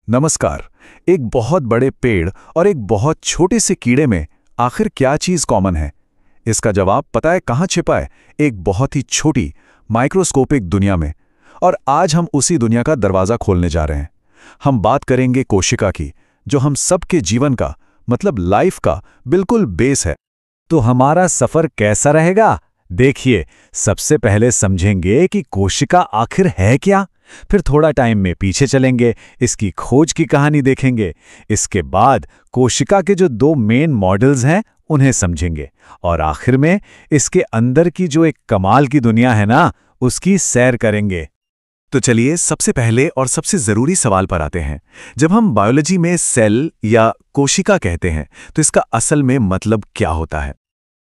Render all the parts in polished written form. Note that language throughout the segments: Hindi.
नमस्कार। एक बहुत बड़े पेड़ और एक बहुत छोटे से कीड़े में आखिर क्या चीज कॉमन है? इसका जवाब पता है कहाँ छिपा है? एक बहुत ही छोटी माइक्रोस्कोपिक दुनिया में। और आज हम उसी दुनिया का दरवाजा खोलने जा रहे हैं। हम बात करेंगे कोशिका की, जो हम सबके जीवन का मतलब लाइफ का बिल्कुल बेस है। तो हमारा सफर कैसा रहेगा? देखिए, सबसे पहले समझेंगे कि कोशिका आखिर है क्या। फिर थोड़ा टाइम में पीछे चलेंगे, इसकी खोज की कहानी देखेंगे। इसके बाद कोशिका के जो दो मेन मॉडल्स हैं उन्हें समझेंगे, और आखिर में इसके अंदर की जो एक कमाल की दुनिया है ना, उसकी सैर करेंगे। तो चलिए सबसे पहले और सबसे जरूरी सवाल पर आते हैं। जब हम बायोलॉजी में सेल या कोशिका कहते हैं तो इसका असल में मतलब क्या होता है?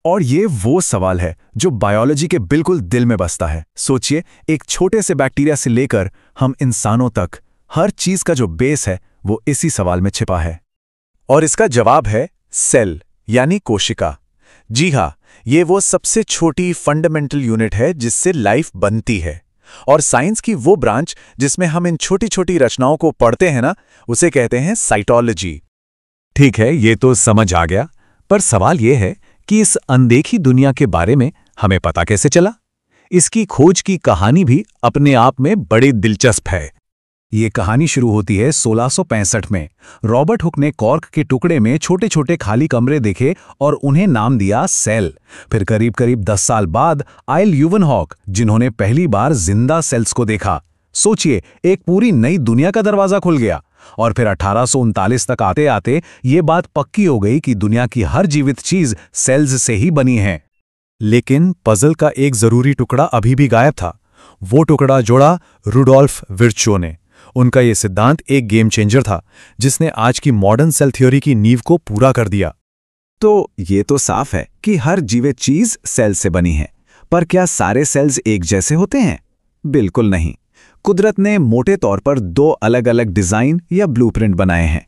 और ये वो सवाल है जो बायोलॉजी के बिल्कुल दिल में बसता है। सोचिए, एक छोटे से बैक्टीरिया से लेकर हम इंसानों तक, हर चीज का जो बेस है वो इसी सवाल में छिपा है। और इसका जवाब है सेल यानी कोशिका। जी हाँ, ये वो सबसे छोटी फंडामेंटल यूनिट है जिससे लाइफ बनती है। और साइंस की वो ब्रांच जिसमें हम इन छोटी छोटी रचनाओं को पढ़ते हैं ना, उसे कहते हैं साइटोलॉजी। ठीक है, ये तो समझ आ गया, पर सवाल ये है कि इस अनदेखी दुनिया के बारे में हमें पता कैसे चला? इसकी खोज की कहानी भी अपने आप में बड़ी दिलचस्प है। ये कहानी शुरू होती है 1665 में। रॉबर्ट हुक ने कॉर्क के टुकड़े में छोटे छोटे खाली कमरे देखे और उन्हें नाम दिया सेल। फिर करीब करीब 10 साल बाद आए ल्यूवेनहॉक, जिन्होंने पहली बार जिंदा सेल्स को देखा। सोचिए, एक पूरी नई दुनिया का दरवाजा खुल गया। और फिर 1839 तक आते आते ये बात पक्की हो गई कि दुनिया की हर जीवित चीज सेल्स से ही बनी है। लेकिन पजल का एक जरूरी टुकड़ा अभी भी गायब था। वो टुकड़ा जोड़ा रुडोल्फ विर्चो ने। उनका ये सिद्धांत एक गेम चेंजर था, जिसने आज की मॉडर्न सेल थ्योरी की नींव को पूरा कर दिया। तो ये तो साफ है कि हर जीवित चीज सेल से बनी है, पर क्या सारे सेल्स एक जैसे होते हैं? बिल्कुल नहीं। कुदरत ने मोटे तौर पर दो अलग अलग डिजाइन या ब्लूप्रिंट बनाए हैं।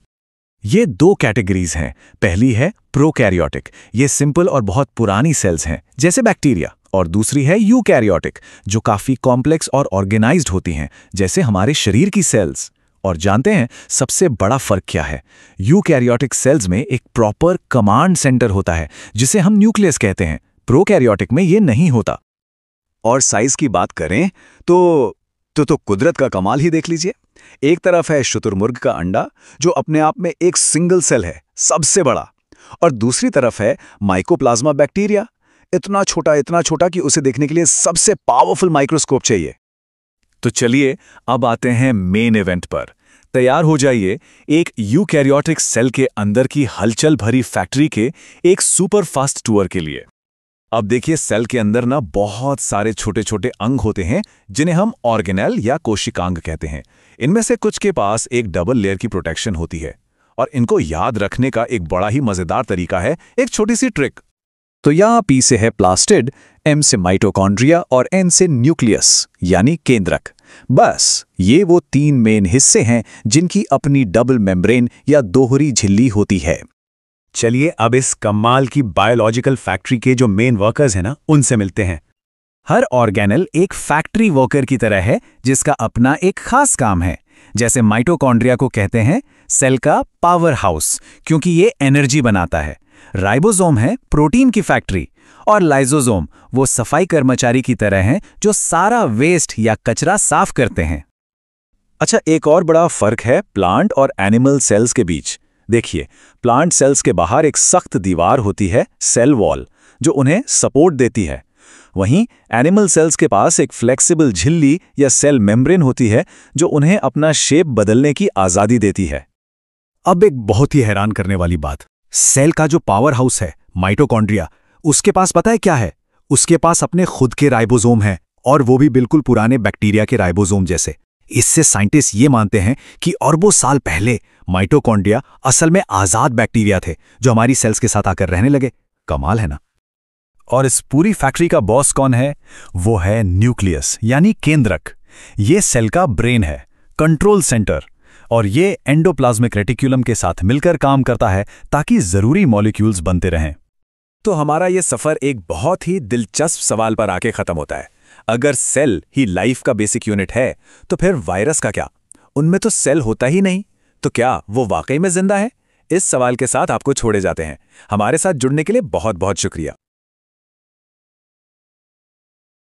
ये दो कैटेगरीज हैं। पहली है प्रोकैरियोटिक, ये सिंपल और बहुत पुरानी सेल्स हैं जैसे बैक्टीरिया। और दूसरी है यूकैरियोटिक, जो काफी कॉम्प्लेक्स और ऑर्गेनाइज्ड होती हैं जैसे हमारे शरीर की सेल्स। और जानते हैं सबसे बड़ा फर्क क्या है? यूकैरियोटिक सेल्स में एक प्रॉपर कमांड सेंटर होता है जिसे हम न्यूक्लियस कहते हैं। प्रोकैरियोटिक में ये नहीं होता। और साइज की बात करें तो कुदरत का कमाल ही देख लीजिए। एक तरफ है शुतुरमुर्ग का अंडा, जो अपने आप में एक सिंगल सेल है, सबसे बड़ा। और दूसरी तरफ है माइकोप्लाज्मा बैक्टीरिया, इतना छोटा कि उसे देखने के लिए सबसे पावरफुल माइक्रोस्कोप चाहिए। तो चलिए अब आते हैं मेन इवेंट पर। तैयार हो जाइए एक यूकैरियोटिक सेल के अंदर की हलचल भरी फैक्ट्री के एक सुपर फास्ट टूर के लिए। अब देखिए, सेल के अंदर ना बहुत सारे छोटे छोटे अंग होते हैं जिन्हें हम ऑर्गेनेल या कोशिकांग कहते हैं। इनमें से कुछ के पास एक डबल लेयर की प्रोटेक्शन होती है, और इनको याद रखने का एक बड़ा ही मजेदार तरीका है, एक छोटी सी ट्रिक। तो यहाँ पी से है प्लास्टिड, एम से माइटोकॉन्ड्रिया और एन से न्यूक्लियस यानी केंद्रक। बस ये वो तीन मेन हिस्से हैं जिनकी अपनी डबल मेम्ब्रेन या दोहरी झिल्ली होती है। चलिए अब इस कमाल की बायोलॉजिकल फैक्ट्री के जो मेन वर्कर्स हैं ना, उनसे मिलते हैं। हर ऑर्गेनेल एक फैक्ट्री वर्कर की तरह है जिसका अपना एक खास काम है। जैसे माइटोकॉन्ड्रिया को कहते हैं सेल का पावर हाउस, क्योंकि ये एनर्जी बनाता है। राइबोसोम है प्रोटीन की फैक्ट्री, और लाइसोसोम वो सफाई कर्मचारी की तरह हैं जो सारा वेस्ट या कचरा साफ करते हैं। अच्छा, एक और बड़ा फर्क है प्लांट और एनिमल सेल्स के बीच। देखिए, प्लांट सेल्स के बाहर एक सख्त दीवार होती है, सेल वॉल, जो उन्हें सपोर्ट देती है। वहीं एनिमल सेल्स के पास एक फ्लेक्सिबल झिल्ली या सेल मेम्ब्रेन होती है जो उन्हें अपना शेप बदलने की आज़ादी देती है। अब एक बहुत ही हैरान करने वाली बात, सेल का जो पावर हाउस है माइटोकॉन्ड्रिया, उसके पास पता है क्या है? उसके पास अपने खुद के राइबोसोम हैं, और वो भी बिल्कुल पुराने बैक्टीरिया के राइबोसोम जैसे। इससे साइंटिस्ट ये मानते हैं कि अरबों साल पहले माइटोकॉन्ड्रिया असल में आजाद बैक्टीरिया थे जो हमारी सेल्स के साथ आकर रहने लगे। कमाल है ना? और इस पूरी फैक्ट्री का बॉस कौन है? वो है न्यूक्लियस यानी केंद्रक। ये सेल का ब्रेन है, कंट्रोल सेंटर, और ये एंडोप्लाज्मिक रेटिक्यूलम के साथ मिलकर काम करता है ताकि जरूरी मॉलिक्यूल्स बनते रहें। तो हमारा ये सफर एक बहुत ही दिलचस्प सवाल पर आके खत्म होता है। अगर सेल ही लाइफ का बेसिक यूनिट है, तो फिर वायरस का क्या? उनमें तो सेल होता ही नहीं। तो क्या वो वाकई में जिंदा है? इस सवाल के साथ आपको छोड़े जाते हैं। हमारे साथ जुड़ने के लिए बहुत बहुत शुक्रिया।